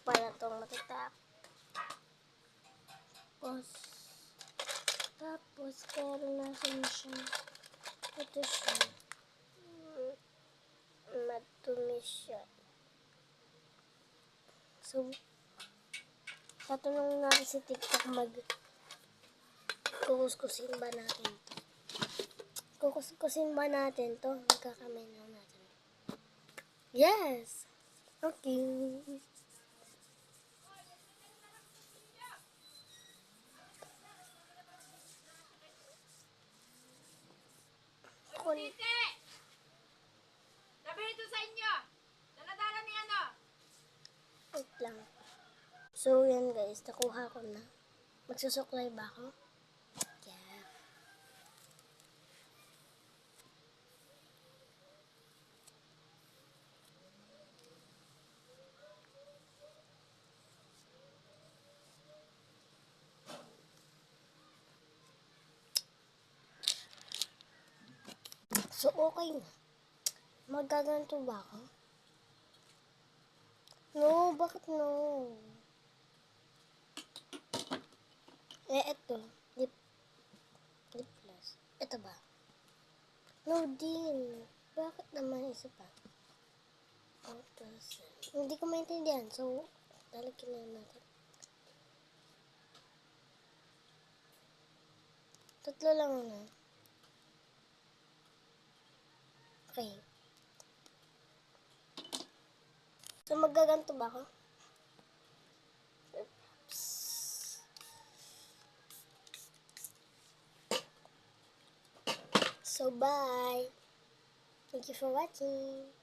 pala itong matatap. Tapos, meron natin siya. Ito siya. Madumi siya. So, tatanungin natin si TikTok kukuskusin ba natin to? Kukuskusin ba natin to? Magkakamay lang natin. Yes! Okay. Titi! Sabi ito sa inyo! Daladala ni ano? Wait lang. So, yan guys. Nakuha ko na. Magsusuklay ba ako? Yeah. So, okay na. Magaganto ba ako? No, bakit no? Eto. Lip gloss. Ito ba? No din. Bakit naman isa pa? Hindi ko maintindihan. So, lalagyan na natin. Tatlo lang na. Okay. So, magaganto ba ako? So, bye! Thank you for watching!